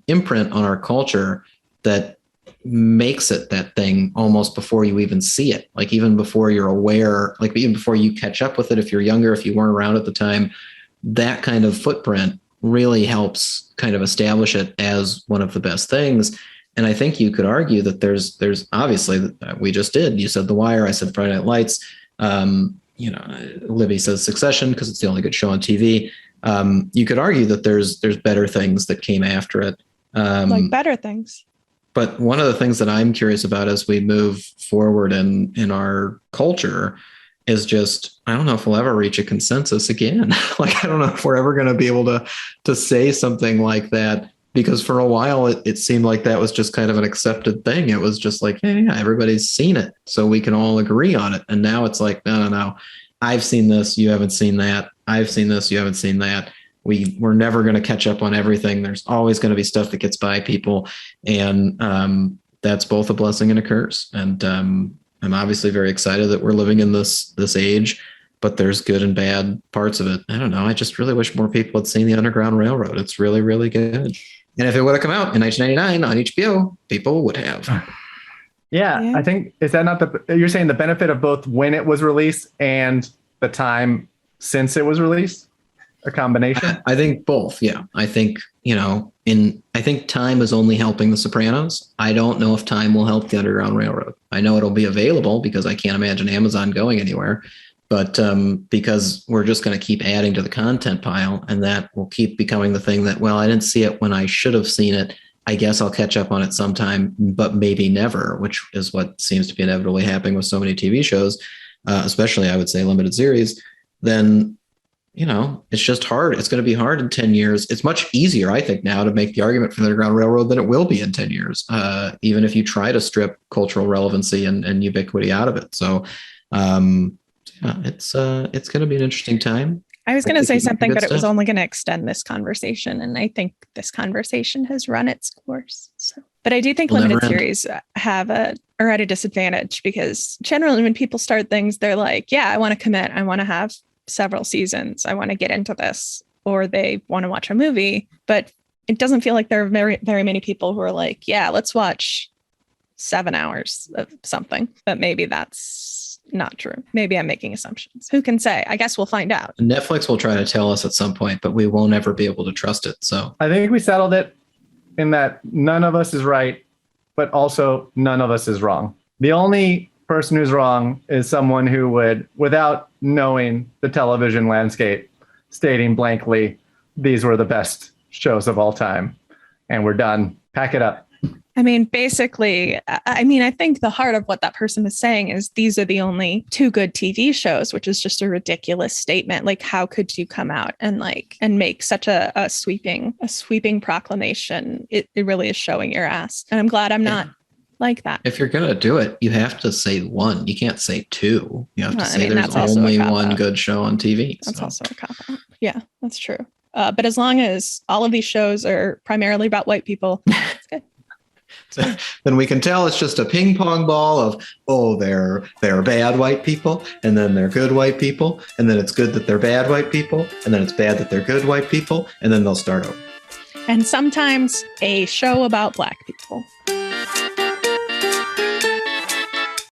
imprint on our culture that makes it that thing almost before you even see it. Like even before you're aware, like even before you catch up with it, if you're younger, if you weren't around at the time, that kind of footprint really helps kind of establish it as one of the best things. And I think you could argue that there's obviously, we just did, you said The Wire, I said Friday Night Lights, Libby says Succession because it's the only good show on TV. You could argue that there's better things that came after it. Like better things. But one of the things that I'm curious about as we move forward in our culture is just, I don't know if we'll ever reach a consensus again. Like, I don't know if we're ever going to be able to say something like that, because for a while it seemed like that was just kind of an accepted thing. It was just like, hey, yeah, everybody's seen it, so we can all agree on it. And now it's like, no. I've seen this, you haven't seen that. I've seen this, you haven't seen that. We're never going to catch up on everything. There's always going to be stuff that gets by people. And that's both a blessing and a curse. And I'm obviously very excited that we're living in this age, but there's good and bad parts of it. I don't know. I just really wish more people had seen the Underground Railroad. It's really, really good. And if it would have come out in 1999 on HBO, people would have. Yeah, I think, is that not you're saying the benefit of both when it was released and the time since it was released? A combination? I think both. Yeah. I think, I think time is only helping The Sopranos. I don't know if time will help the Underground Railroad. I know it'll be available because I can't imagine Amazon going anywhere, but because we're just going to keep adding to the content pile, and that will keep becoming the thing that, well, I didn't see it when I should have seen it. I guess I'll catch up on it sometime, but maybe never, which is what seems to be inevitably happening with so many TV shows, especially I would say limited series. Then, it's just hard. It's going to be hard in 10 years. It's much easier, I think, now to make the argument for the Underground Railroad than it will be in 10 years, even if you try to strip cultural relevancy and ubiquity out of it. So, it's going to be an interesting time. I was going to say something, but it was only going to extend this conversation. And I think this conversation has run its course. So, but I do think limited series are at a disadvantage, because generally when people start things, they're like, yeah, I want to commit. I want to have several seasons. I want to get into this, or they want to watch a movie, but it doesn't feel like there are very, very many people who are like, yeah, let's watch 7 hours of something. But maybe that's not true. Maybe I'm making assumptions. Who can say? I guess we'll find out. Netflix will try to tell us at some point, but we won't ever be able to trust it. So I think we settled it in that none of us is right, but also none of us is wrong. The only person who's wrong is someone who would, without knowing the television landscape, stating blankly, these were the best shows of all time, and we're done. Pack it up. I mean, basically, I think the heart of what that person is saying is these are the only two good TV shows, which is just a ridiculous statement. Like, how could you come out and make such a sweeping proclamation? It really is showing your ass. And I'm glad I'm not like that. If you're going to do it, you have to say one. You can't say two. You have to say there's only one good show on TV. That's also a cop-out. Yeah, that's true. But as long as all of these shows are primarily about white people, it's good. then we can tell it's just a ping pong ball of, oh, they're bad white people, and then they're good white people, and then it's good that they're bad white people, and then it's bad that they're good white people, and then they'll start over. And sometimes a show about Black people.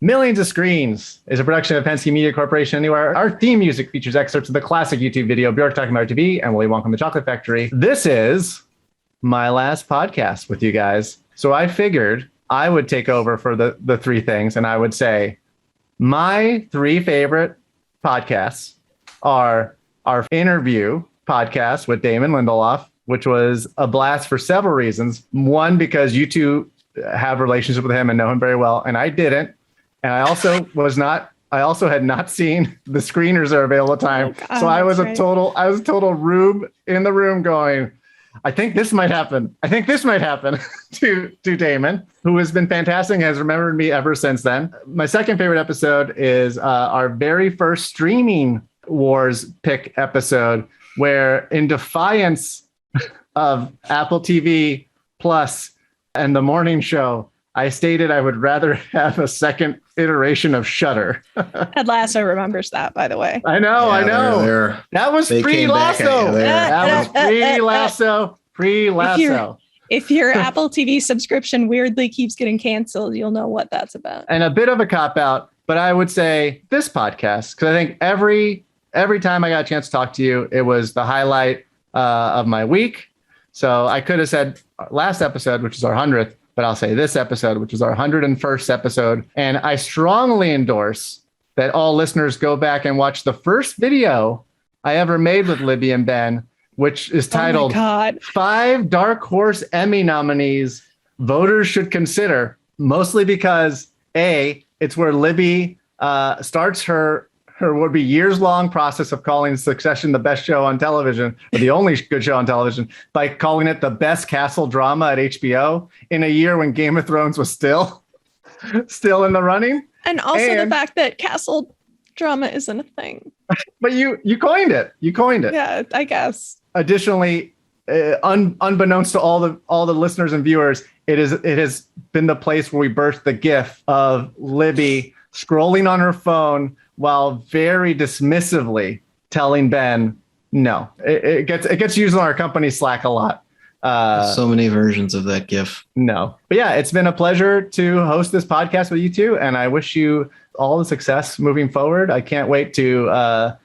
Millions of Screens is a production of Penske Media Corporation Anywhere. Our theme music features excerpts of the classic YouTube video Bjork Talking About TV and Willy Wonka and the Chocolate Factory. This is my last podcast with you guys. So I figured I would take over for the three things, and I would say my three favorite podcasts are our interview podcast with Damon Lindelof, which was a blast for several reasons. One, because you two have a relationship with him and know him very well, and I didn't. And I also had not seen the screeners are available time. Oh, God, so I was a total rube in the room going, I think this might happen. I think this might happen to Damon, who has been fantastic and has remembered me ever since then. My second favorite episode is our very first streaming wars pick episode, where in defiance of Apple TV Plus and the morning show, I stated I would rather have a second iteration of Shudder. Ted Lasso remembers that, by the way. I know. That was pre-Lasso. That was pre-Lasso. Pre-Lasso. If your Apple TV subscription weirdly keeps getting canceled, you'll know what that's about. And a bit of a cop-out, but I would say this podcast, because I think every time I got a chance to talk to you, it was the highlight of my week. So I could have said last episode, which is our 100th, but I'll say this episode, which is our 101st episode. And I strongly endorse that all listeners go back and watch the first video I ever made with Libby and Ben, which is titled 5 Dark Horse Emmy Nominees Voters Should Consider, mostly because A, it's where Libby starts her would be years-long process of calling Succession the best show on television, or the only good show on television, by calling it the best castle drama at HBO in a year when Game of Thrones was still in the running. And also the fact that castle drama isn't a thing. But you coined it. Yeah, I guess. Additionally, unbeknownst to all the listeners and viewers, it has been the place where we birthed the gif of Libby scrolling on her phone while very dismissively telling Ben no. It gets used on our company Slack a lot. So many versions of that GIF. No. But yeah, it's been a pleasure to host this podcast with you two, and I wish you all the success moving forward. I can't wait to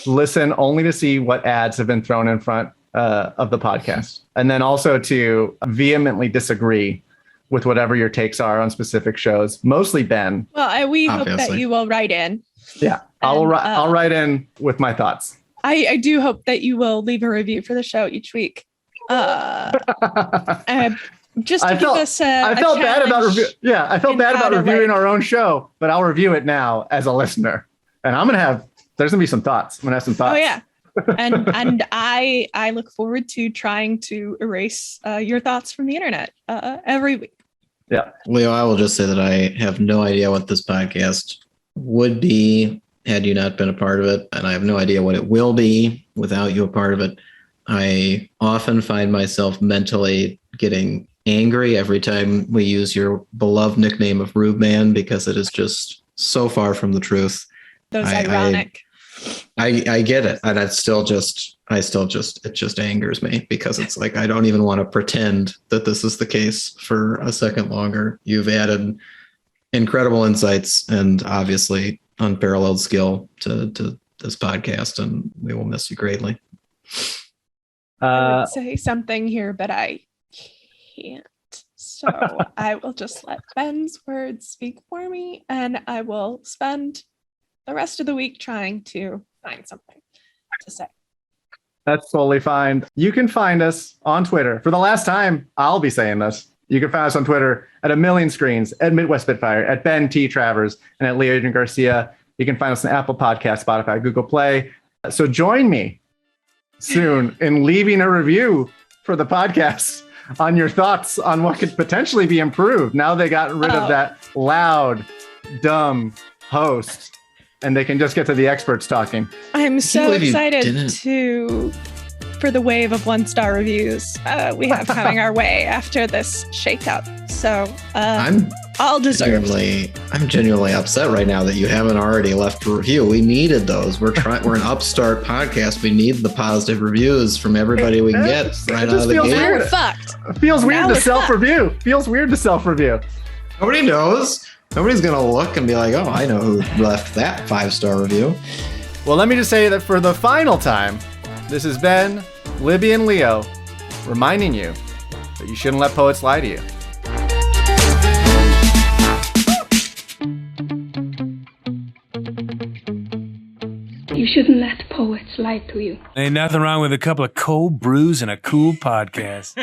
listen only to see what ads have been thrown in front of the podcast, and then also to vehemently disagree with whatever your takes are on specific shows, mostly Ben. Well, we hope that you will write in. Yeah, I'll write in with my thoughts. I do hope that you will leave a review for the show each week. Just to give us I felt bad about reviewing our own show, but I'll review it now as a listener. And there's gonna be some thoughts. I'm gonna have some thoughts. Oh yeah. and I look forward to trying to erase your thoughts from the internet every week. Yeah. Leo, I will just say that I have no idea what this podcast would be had you not been a part of it. And I have no idea what it will be without you a part of it. I often find myself mentally getting angry every time we use your beloved nickname of Rube Man, because it is just so far from the truth. Ironic. I get it. And it just angers me, because it's like, I don't even want to pretend that this is the case for a second longer. You've added incredible insights and obviously unparalleled skill to this podcast, and we will miss you greatly. I would say something here, but I can't. So I will just let Ben's words speak for me, and I will spend the rest of the week trying to find something to say. That's totally fine. You can find us on Twitter. For the last time, I'll be saying this. You can find us on Twitter at 1,000,000 Screens, at Midwest Spitfire, at Ben T. Travers, and at Leo Adrian Garcia. You can find us on Apple Podcasts, Spotify, Google Play. So join me soon in leaving a review for the podcast on your thoughts on what could potentially be improved. Now they got rid of that loud, dumb host, and they can just get to the experts talking. I'm so excited to for the wave of 1-star reviews we have coming our way after this shakeup. So I'm all deserved. I'm genuinely upset right now that you haven't already left a review. We needed those. We're an upstart podcast. We need the positive reviews from everybody we can get right out of the gate. Now we're fucked. It feels weird to self-review. Nobody knows. Nobody's going to look and be like, oh, I know who left that 5-star review. Well, let me just say that for the final time, this has been Libby and Leo reminding you that you shouldn't let poets lie to you. You shouldn't let poets lie to you. Ain't nothing wrong with a couple of cold brews and a cool podcast.